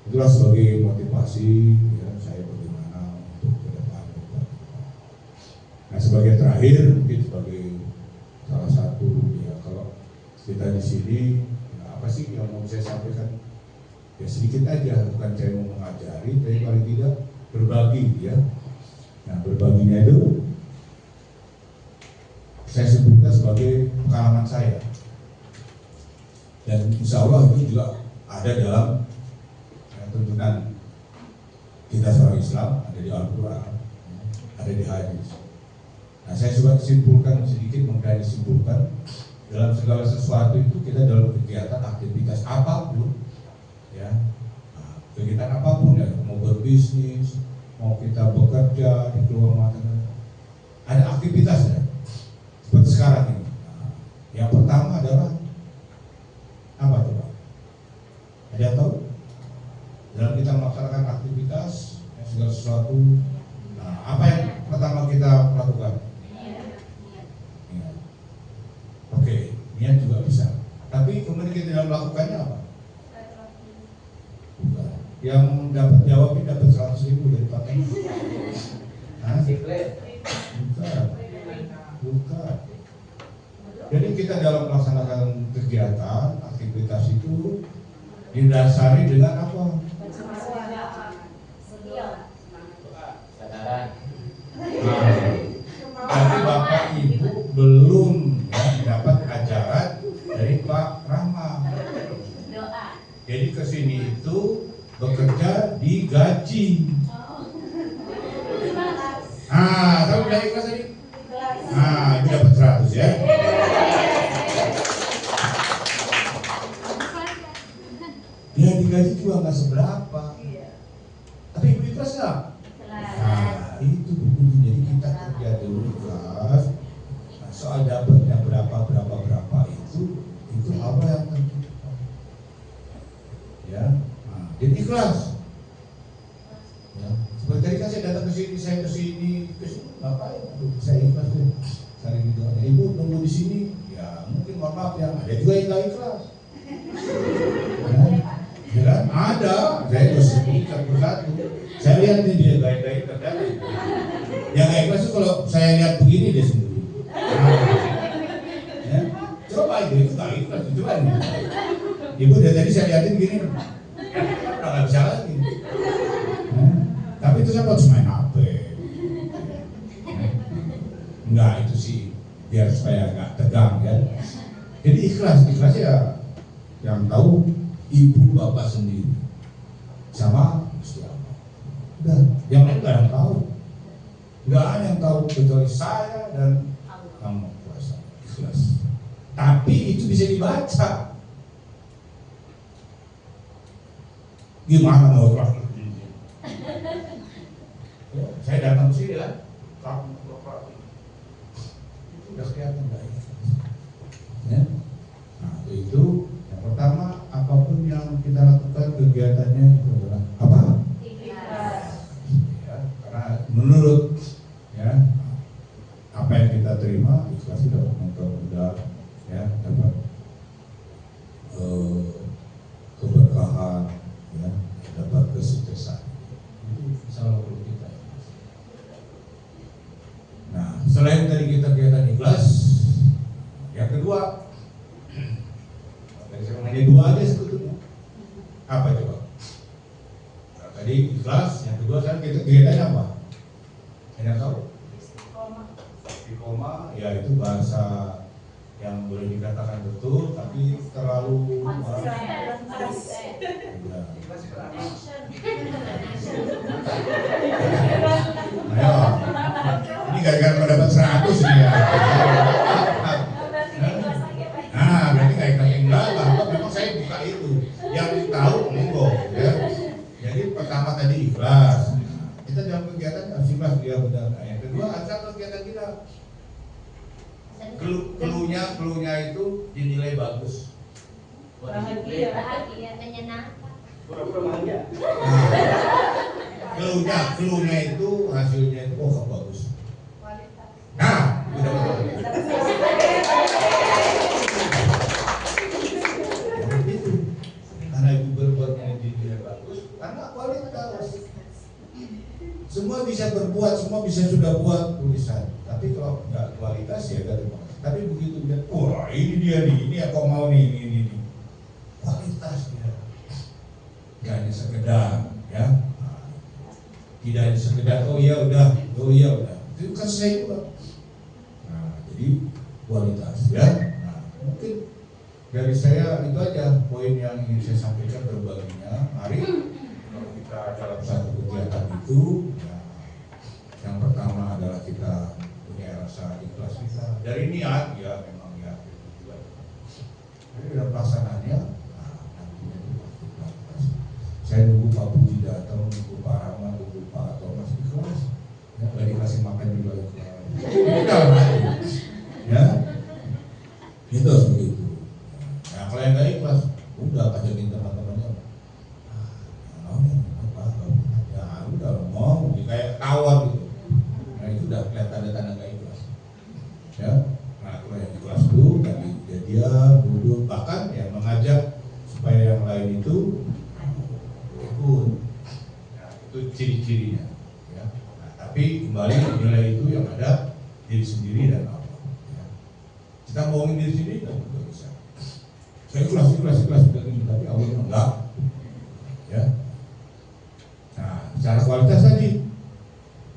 Itulah sebagai motivasi ya, saya bagaimana untuk ke depan. Nah, sebagai terakhir mungkin sebagai salah satu ya, kalau kita di sini ya, apa sih yang mau saya sampaikan? Ya sedikit aja, bukan saya mau mengajari, tapi paling tidak berbagi ya. Nah, berbaginya itu saya sebutkan sebagai pengalaman saya, dan insya Allah itu juga ada dalam tuntunan kita seorang Islam, ada di Al-Quran, ada di hadis. Nah, saya coba simpulkan sedikit, mengenai disimpulkan dalam segala sesuatu itu kita dalam kegiatan aktivitas apapun ya, nah, kegiatan apapun ya, mau berbisnis, mau kita bekerja di keluar mata, ada aktivitas ya, seperti sekarang ini. Nah, yang pertama adalah apa coba? Ada yang tahu? Dalam kita melaksanakan aktivitas ya, segala sesuatu, nah, apa yang pertama kita lakukan? Niat. Oke, niat juga bisa. Tapi kemudian kita dalam melakukannya apa? Bukan. Yang dapat jawabnya dapat 100.000 dari pakai. Bukan. Bukan. Jadi kita dalam melaksanakan kegiatan aktivitas itu didasari dengan apa? Tapi Bapak Ibu belum ya, dapat ajaran dari Pak Rahma. Jadi kesini itu bekerja digaji. Tahu udah ikhlas tadi? Ini dapat 100 ya. Ya digaji juga nggak seberapa. Tapi Ibu ikhlas nggak? Itu begini. Jadi kita kerja dulu ikhlas. Nah, soal dapatnya berapa itu Allah yang tentukan. Ya, jadi ikhlas. Ya, seperti tadi kan saya datang ke sini, ngapain? Saya ikhlas deh. Cari gitu. Ibu nunggu di sini. Ya mungkin mohon maaf ya, ada juga yang nggak ikhlas. Ya kan? Ada. Saya harus sebutkan persatu. Saya lihat nih dia gaya-gaya terjadi. Yang nggak ikhlas itu kalau saya lihat begini dia sendiri. Ya. Coba itu nggak ikhlas itu kan. Ibu dari tadi saya lihatin gini, udah nggak bisa lagi. Tapi itu saya harus main HP. Enggak, itu sih biar supaya nggak tegang ya. Jadi ikhlas ya yang tahu ibu bapak sendiri sama istri Allah. Udah, yang lain nggak ada yang tahu. Nggak ada yang tahu kecuali saya dan kamu kuasa. Ikhlas. Tapi itu bisa dibaca. Gimana mau ikhlas? Ya, saya datang ke sini kan, kamu itu udah kelihatan nggak ikhlas. Ya. Nah itu yang pertama, apapun yang kita lakukan kegiatannya itu adalah apa? Ikhlas. Ya, karena menurut ya apa yang kita terima ikhlas itu dapat mudah ya, dapat keberkahan ya, dapat kesuksesan. Itu salah satu kita. Nah, selain tadi kita kegiatan ikhlas, yang kedua, tadi saya hanya 2 aja sebetulnya. Apa coba? Nah, tadi ikhlas, yang kedua sekarang kita kegiatannya apa? Ada tahu? Istiqomah, ya itu bahasa yang boleh dikatakan betul, tapi terlalu ayo, ini gara-gara mendapat 100 nih ya. Berarti nggak ikhlas enggak lah. Memang saya buka itu. Yang tahu monggo ya. Jadi pertama tadi ikhlas. Kita dalam kegiatan harus ikhlas dia benar. Yang kedua asal kegiatan kita. Keluhnya itu dinilai bagus. Bahagia, menyenangkan. Pura-pura bahagia. Keluhnya itu hasilnya itu bagus. Nah, udah betul. Karena Semua bisa berbuat, semua bisa sudah buat tulisan. Tapi kalau nggak kualitas ya nggak terima kasih. Tapi begitu dia, wah ini dia nih, ini aku mau nih, ini. Kualitas dia. Nggak hanya sekedar, ya. Tidak hanya sekedar, oh iya udah. Itu kan saya juga. Nah, jadi kualitas, ya. Nah, mungkin dari saya itu aja poin yang ingin saya sampaikan berbaginya. Mari kalau kita dalam satu kegiatan itu, ya, yang pertama adalah kita punya rasa ikhlas kita dari niat, ya memang ya itu juga. Jadi dalam pelaksanaannya, nah, nantinya itu pasti ikhlas. Saya nunggu Pak Budi datang, nunggu Pak Rahman, nunggu Pak Thomas ikhlas. Ya, nggak dikasih makan juga ikhlas. Ya, itu begitu. Nah, kalau yang nggak ikhlas, udah kajakin teman-temannya. Ya udah ngomong, kayak tawar gitu. Nah itu udah kelihatan tanda-tanda nggak ikhlas. Ya, nah kalau yang ikhlas itu tadi dia duduk, bahkan yang mengajak supaya yang lain itu ikut. Nah itu ciri-cirinya. Ya. Nah, tapi kembali nilai itu yang ada diri sendiri dan Allah. Ya. Kita bohongin diri sendiri nggak bisa. Saya ikhlas tapi Allah enggak. Ya. Nah, secara kualitas tadi,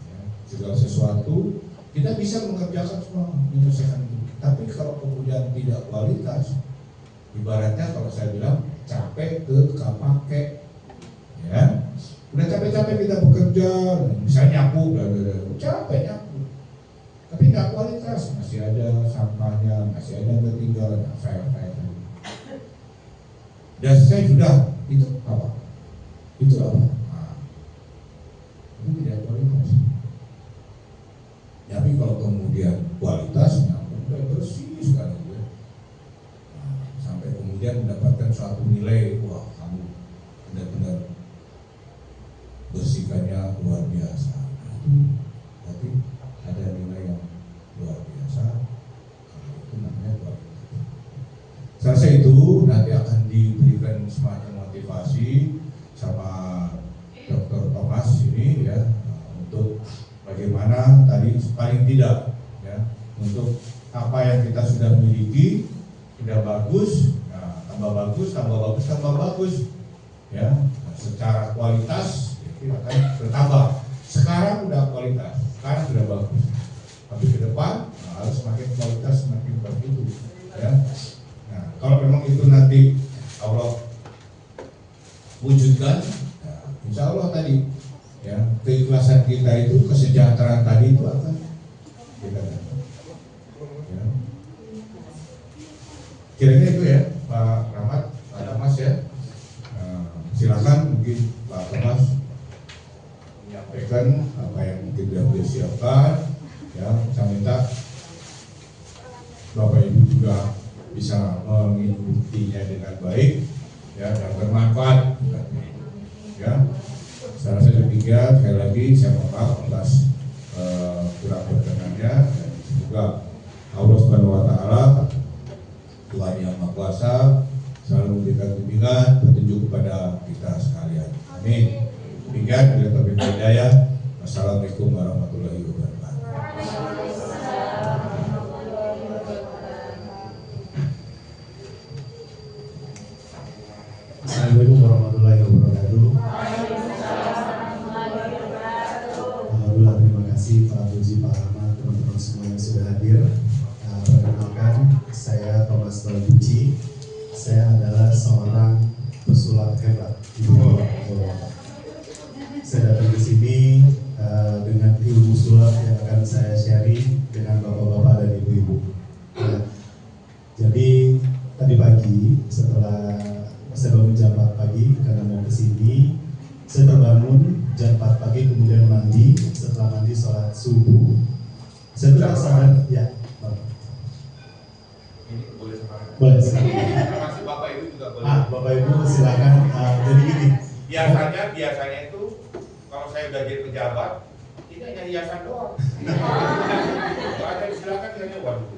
ya, segala sesuatu kita bisa mengerjakan semua, menyelesaikan itu. Tapi kalau kemudian tidak kualitas, ibaratnya kalau saya bilang capek ke kapake, ya. Udah capek-capek kita bekerja, misalnya nyapu, capek nyapu. Tapi nggak kualitas, masih ada sampahnya, masih ada yang ketinggalan, saya. Dan saya sudah, itu apa? Itu apa? Nah, itu tidak kualitas. Tapi kalau kemudian kualitasnya udah bersih sekali, ya. Nah, sampai kemudian mendapatkan suatu nilai, wah kamu benar-benar bersihkannya luar biasa. Nah, itu tapi ada nilai yang luar biasa. Itu namanya kualitas. Selesai itu nanti akan diberikan semacam motivasi sama Dr. Thomas ini, ya, untuk bagaimana tadi paling tidak, ya, untuk apa yang kita sudah miliki sudah bagus, nah, tambah bagus, ya, nah, secara kualitas itu akan bertambah. Sekarang udah kualitas, sekarang sudah bagus, tapi ke depan harus semakin kualitas semakin begitu, ya. Nah, kalau memang itu nanti Allah wujudkan, ya, insya Allah tadi, ya, keikhlasan kita itu, kesejahteraan tadi itu akan kita dapat. Ya. Kira-kira itu ya, Pak Rahmat, Pak Thomas, ya. Silakan mungkin Pak Thomas menyampaikan apa yang mungkin sudah beliau siapkan. Ya, saya minta Bapak Ibu juga bisa mengikutinya dengan baik, ya, dan bermanfaat. Ya, saya rasa demikian. Sekali lagi saya mohon maaf atas kurang berkenannya, dan semoga Allah Subhanahu Wa Taala, Tuhan yang Maha Kuasa, selalu memberikan bimbingan petunjuk kepada kita sekalian. Amin. Demikian bila taufiq wal hidayah. Wassalamualaikum warahmatullahi wabarakatuh. Assalamualaikum warahmatullahi wabarakatuh. Alhamdulillah, terima kasih Pak Puji, Pak Rahmat, teman-teman semua yang sudah hadir. Perkenalkan, saya Thomas Puji. Saya adalah seorang pesulap hebat. Saya datang ke sini dengan ilmu sulap yang akan saya sharing dengan bapak-bapak dan ibu-ibu. Jadi tadi pagi setelah saya bangun jam 4 pagi karena mau ke sini, saya terbangun jam 4 pagi, kemudian mandi. Setelah mandi sholat subuh, saya tidak sadar, ya. Ini boleh sekarang. Boleh sekarang. Masih Bapak Ibu juga boleh. Bapak Ibu silakan. Jadi gini. Biasanya itu kalau saya udah jadi pejabat, ini hanya hiasan doang. Kalau ada silakan hanya waduh.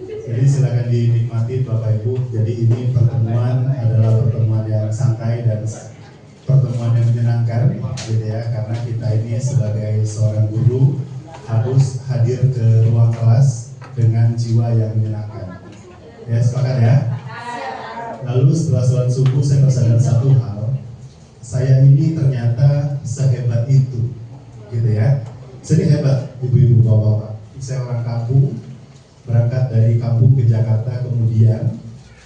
Jadi silakan dinikmati Bapak Ibu. Jadi ini pertemuan adalah pertemuan yang santai dan pertemuan yang menyenangkan. gitu ya, karena kita ini sebagai seorang guru harus hadir ke ruang kelas dengan jiwa yang menyenangkan. Ya, sepakat ya? Lalu setelah sholat subuh saya tersadar satu hal, saya ini ternyata sehebat itu, gitu ya. Saya ini hebat, ibu-ibu, bapak-bapak. Saya orang kampung, berangkat dari kampung ke Jakarta, kemudian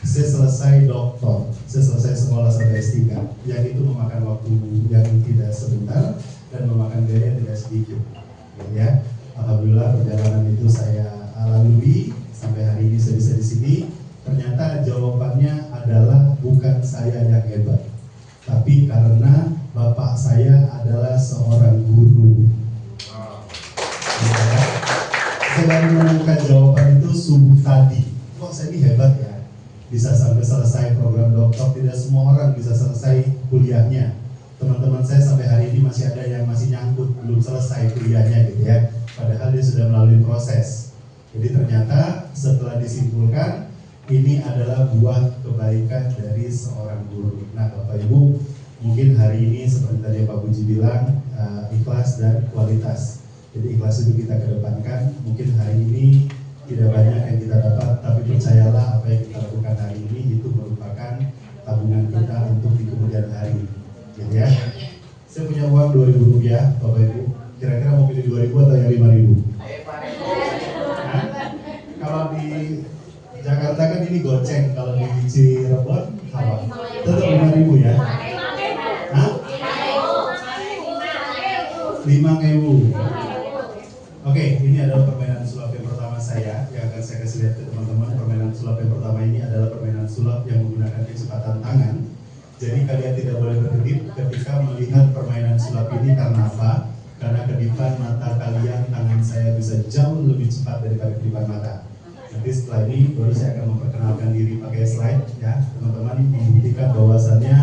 saya selesai doktor, saya selesai sekolah sampai S3, yang itu memakan waktu yang tidak sebentar dan memakan biaya tidak sedikit, gitu ya. Alhamdulillah perjalanan itu saya lalui sampai hari ini saya bisa di sini. Ternyata jawabannya adalah bukan saya yang hebat, tapi karena bapak saya adalah seorang guru. Ya, saya baru menemukan jawaban itu subuh tadi. Kok saya ini hebat ya, bisa sampai selesai program doktor. Tidak semua orang bisa selesai kuliahnya. Teman-teman saya sampai hari ini masih ada yang masih nyangkut belum selesai kuliahnya, gitu ya. Padahal dia sudah melalui proses. Jadi ternyata setelah disimpulkan, ini adalah buah kebaikan dari seorang guru. Nah, Bapak Ibu, mungkin hari ini seperti tadi Pak Puji bilang, ikhlas dan kualitas. Jadi ikhlas itu kita kedepankan. Mungkin hari ini tidak banyak yang kita dapat, tapi percayalah apa yang kita lakukan hari ini itu merupakan tabungan kita untuk di kemudian hari. Gitu ya. Saya punya uang Rp2.000, Bapak Ibu. Kira-kira mau pilih 2.000 atau yang 5.000? Nah, kalau di Jakarta kan ini goceng, kalau di Cirebon apa? Tetap 5.000 ya? Hah? 5.000. Oke, ini adalah permainan sulap yang pertama saya yang akan saya kasih lihat ke teman-teman. Permainan sulap yang pertama ini adalah permainan sulap yang menggunakan kecepatan tangan. Jadi kalian tidak boleh berkedip ketika melihat permainan sulap ini. Karena apa? Karena kedipan mata kalian, tangan saya bisa jauh lebih cepat daripada kedipan mata. Nanti setelah ini baru saya akan memperkenalkan diri pakai slide ya, teman-teman, membuktikan bahwasannya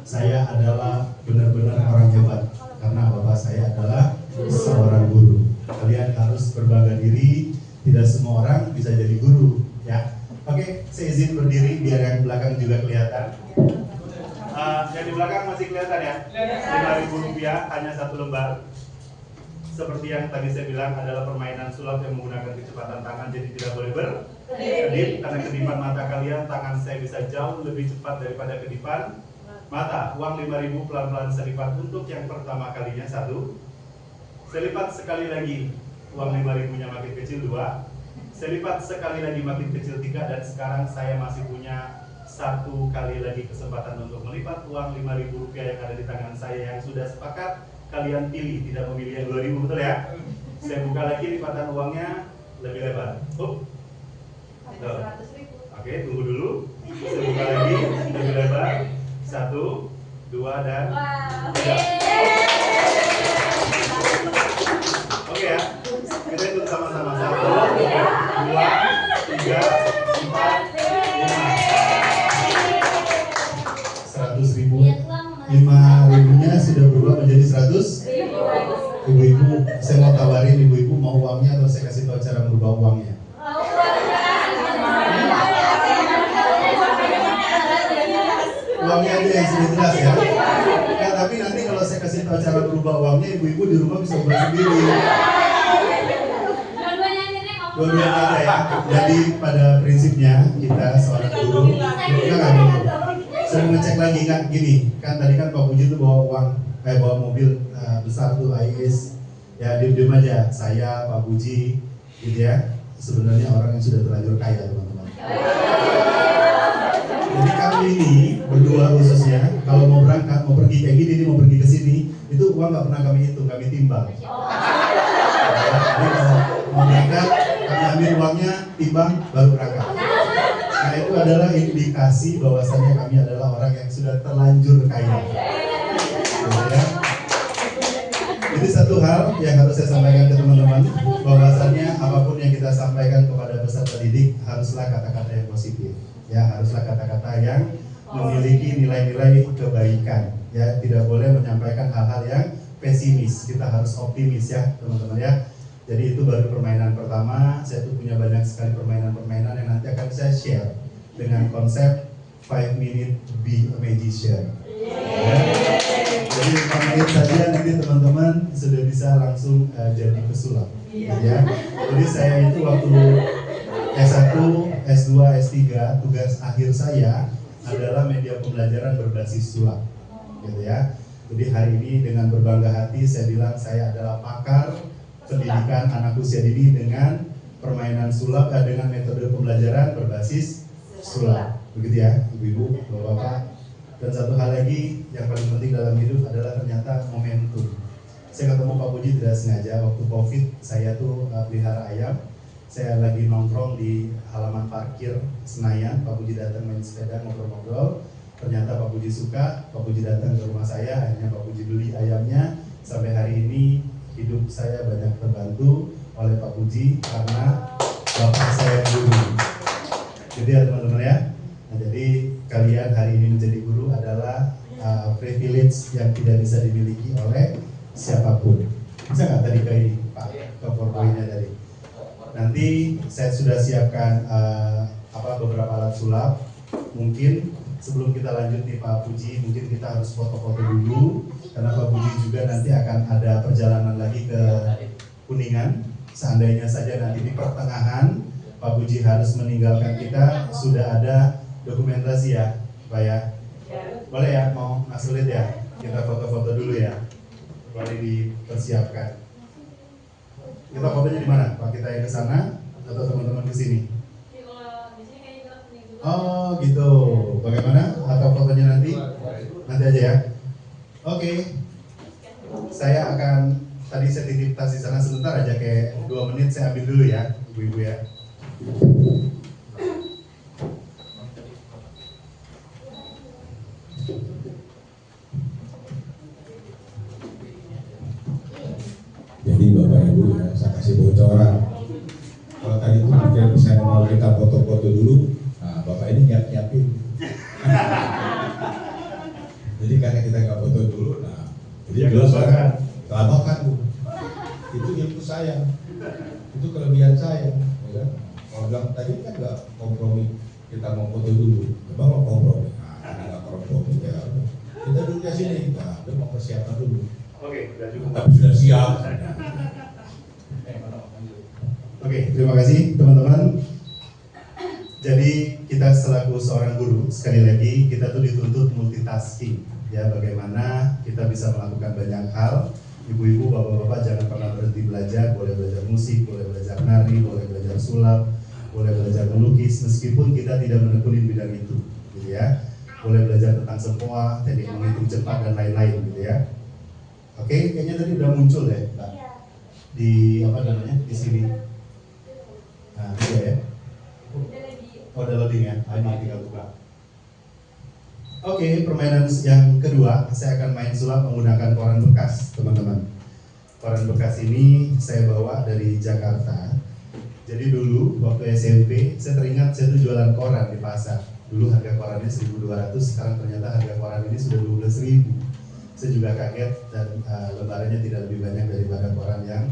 saya adalah benar-benar orang hebat karena bapak saya adalah seorang guru. Kalian harus berbangga diri, tidak semua orang bisa jadi guru ya. Oke, saya izin berdiri biar yang belakang juga kelihatan. Yang di belakang masih kelihatan ya? Rp5.000 hanya satu lembar. Seperti yang tadi saya bilang, adalah permainan sulap yang menggunakan kecepatan tangan, jadi tidak boleh berkedip karena kedipan mata kalian, tangan saya bisa jauh lebih cepat daripada kedipan mata. Uang 5.000 pelan-pelan saya lipat untuk yang pertama kalinya 1. Saya lipat sekali lagi, uang 5.000-nya makin kecil 2. Saya lipat sekali lagi makin kecil 3, dan sekarang saya masih punya 1 kali lagi kesempatan untuk melipat uang Rp5.000 yang ada di tangan saya yang sudah sepakat. Kalian pilih, tidak memilih yang 2.000, betul ya? Saya buka lagi lipatan uangnya lebih lebar. Oke, tunggu dulu. Saya buka lagi lebih lebar. 1, 2, dan 3. Oke ya, kita ikut sama-sama. 1, 2, 3, 4, 5. 100.000. 5.000-nya sudah berubah menjadi 100. Ibu-ibu, saya mau tawarin ibu-ibu mau uangnya atau saya kasih tahu cara merubah uangnya? Uangnya aja yang sudah jelas ya. Nah, tapi nanti kalau saya kasih tahu cara merubah uangnya, ibu-ibu di rumah bisa buat sendiri. Dua-duanya aja ya. Jadi pada prinsipnya kita seorang guru, kita nggak dulu. Saya ngecek lagi kan gini, kan tadi kan Pak Puji tuh bawa uang, bawa mobil besar tuh IS, ya diem aja. Saya Pak Puji, gitu ya. Sebenarnya orang yang sudah terlanjur kaya teman-teman. Jadi kami ini berdua khususnya, kalau mau berangkat, mau pergi kayak gini, mau pergi ke sini, itu uang nggak pernah kami hitung, kami timbang. Jadi kalau mau berangkat, kami ambil uangnya, timbang, baru berangkat. Nah itu adalah indikasi bahwasannya kami adalah orang yang sudah terlanjur kaya. Ya. Jadi satu hal yang harus saya sampaikan ke teman-teman, bahwasannya apapun yang kita sampaikan kepada peserta didik haruslah kata-kata yang positif, ya haruslah kata-kata yang memiliki nilai-nilai kebaikan, ya tidak boleh menyampaikan hal-hal yang pesimis, kita harus optimis ya teman-teman ya. Jadi itu baru permainan pertama. Saya tuh punya banyak sekali permainan-permainan yang nanti akan saya share dengan konsep 5 minute be a magician. Ya. Jadi 5 menit saja nanti teman-teman sudah bisa langsung jadi pesulap. Ya. Jadi saya itu waktu S1, S2, S3 tugas akhir saya adalah media pembelajaran berbasis sulap. Gitu ya. Jadi hari ini dengan berbangga hati saya bilang saya adalah pakar pendidikan anak usia dini dengan permainan sulap dengan metode pembelajaran berbasis sulap. Begitu ya, Ibu-ibu, Bapak-bapak. Dan satu hal lagi yang paling penting dalam hidup adalah ternyata momentum. Saya ketemu Pak Puji tidak sengaja waktu Covid, saya tuh pelihara ayam. Saya lagi nongkrong di halaman parkir Senayan, Pak Puji datang main sepeda ngobrol-ngobrol. Ternyata Pak Puji suka, Pak Puji datang ke rumah saya, akhirnya Pak Puji beli ayamnya. Sampai hari ini hidup saya banyak terbantu oleh Pak Puji karena bapak saya guru. Jadi ya teman-teman ya, nah, jadi kalian hari ini menjadi guru adalah privilege yang tidak bisa dimiliki oleh siapapun. Bisa nggak tadi ke ini Pak, ke powerpointnya tadi? Nanti saya sudah siapkan beberapa alat sulap. Mungkin sebelum kita lanjut nih Pak Puji, mungkin kita harus foto-foto dulu karena Pak Puji juga nanti akan ada perjalanan lagi ke Kuningan. Seandainya saja nanti di pertengahan Pak Puji harus meninggalkan kita, sudah ada dokumentasi ya Pak ya? Boleh ya, mau nggak sulit ya? Kita foto-foto dulu ya, boleh dipersiapkan. Kita fotonya di mana? Pak, kita yang ke sana atau teman-teman ke sini? Oh gitu, bagaimana? Atau fotonya nanti aja ya. Oke. Saya akan, tadi saya titip tas di sana sebentar aja, kayak 2 menit saya ambil dulu ya, ibu-ibu ya. Jadi Bapak Ibu ya, saya kasih bocoran. Kalau tadi itu mungkin saya mau kita foto-foto dulu, nah Bapak ini nyiapin. Jadi karena kita nggak foto dulu, nah jadi kelabakan Bu. Itu ilmu saya, itu kelebihan saya. Ya kan? Kalau bilang tadi kan nggak kompromi, kita mau foto dulu, coba mau kompromi. Nah, nggak kompromi ya. Kita duduk di sini, kita mau persiapan dulu. Oke, sudah cukup. Tapi sudah siap. Oke, terima kasih teman-teman. Jadi kita selaku seorang guru, sekali lagi kita tuh dituntut multitasking. Ya, bagaimana kita bisa melakukan banyak hal. Ibu-ibu, bapak-bapak jangan pernah berhenti belajar. Boleh belajar musik, boleh belajar nari, boleh belajar sulap, boleh belajar melukis. Meskipun kita tidak menekuni bidang itu, gitu ya. Boleh belajar tentang sempoa, teknik menghitung cepat dan lain-lain, gitu ya. Oke, kayaknya tadi udah muncul ya, Pak. Di apa namanya? Di sini. Nah, iya ya. Oh, udah loading ya. Ini tinggal buka. Oke, permainan yang kedua, saya akan main sulap menggunakan koran bekas, teman-teman. Koran bekas ini saya bawa dari Jakarta. Jadi dulu waktu SMP, saya teringat saya tuh jualan koran di pasar. Dulu harga korannya 1.200, sekarang ternyata harga koran ini sudah 12.000. Saya juga kaget dan lembarannya tidak lebih banyak daripada koran yang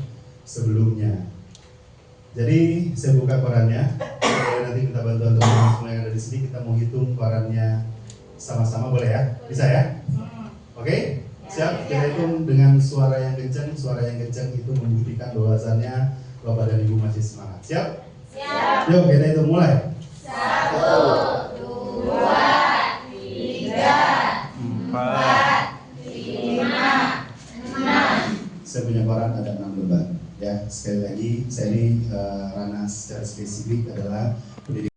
sebelumnya. Jadi saya buka korannya, nanti kita bantuan teman-teman semua yang ada di sini, kita mau hitung korannya sama-sama, boleh ya? Bisa ya? Oke? Siap? Kita hitung dengan suara yang kencang. Suara yang kencang itu membuktikan bahwasannya Bapak dan Ibu masih semangat. Siap? Siap. Yuk kita hitung, mulai. 1, 2, 3, 4, 5, 6. Saya punya koran ada 6 lembar. Ya, sekali lagi saya ini ranah secara spesifik adalah pendidikan.